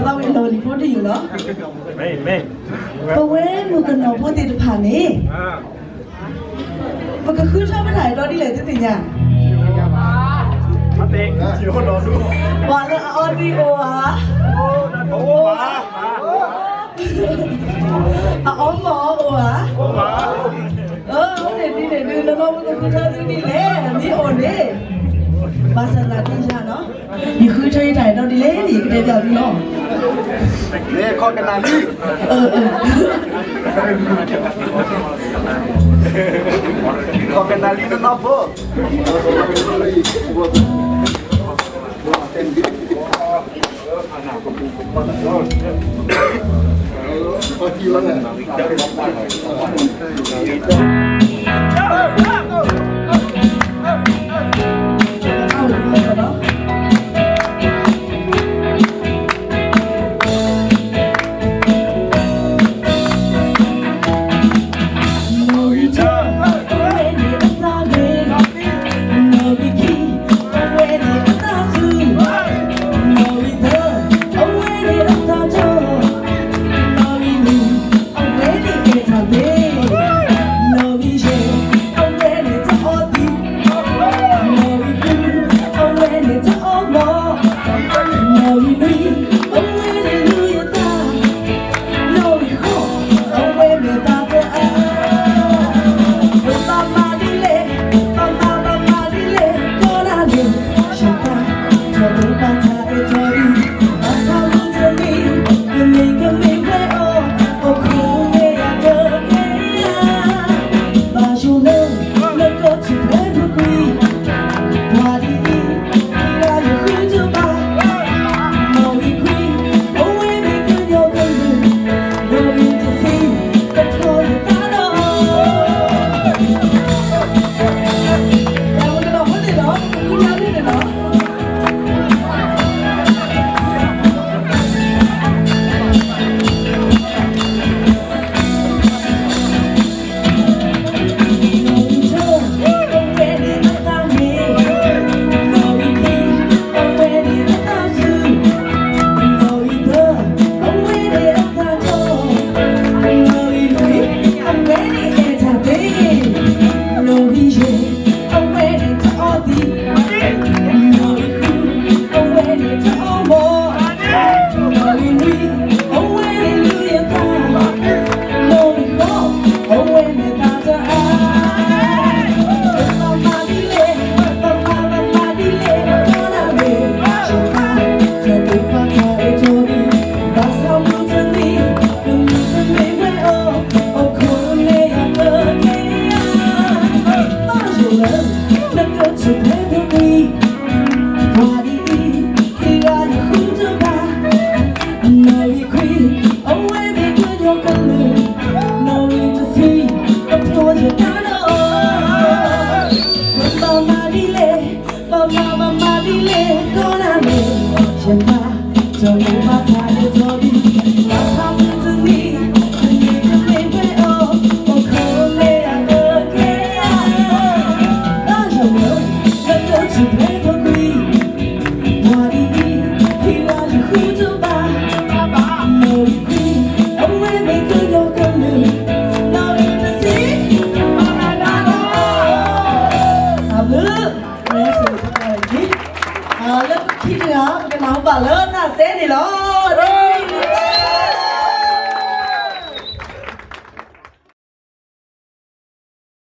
เราเรารีพอร์ตอยู่เหรอไม่เพราะว่าลูกกันเราพูดติดผ่านนี่มันก็คือชอบไปถ่ายตอนนี้เลยจริงๆอย่างมาเต็งเดี๋ยวรอดูว่าแล้วออดิโออ่ะโอ้มาอ๋อหมอโอ้อ่ะเนี่ยดูแล้วมันก็คือเธอนี่แหละนี่โอ้เนี่ยภาษาละตินเนาะนี่คือใช้ถ่ายตอนนี้เลยนี่ก็ได้แบบนี้เนาะเนี่ยคอกันนาลีคอกันนาลีนั่นนะพ่อแล้วคิดเหรอเป็นน้องป่าเลิศน่ะเซ่ดิเหรอ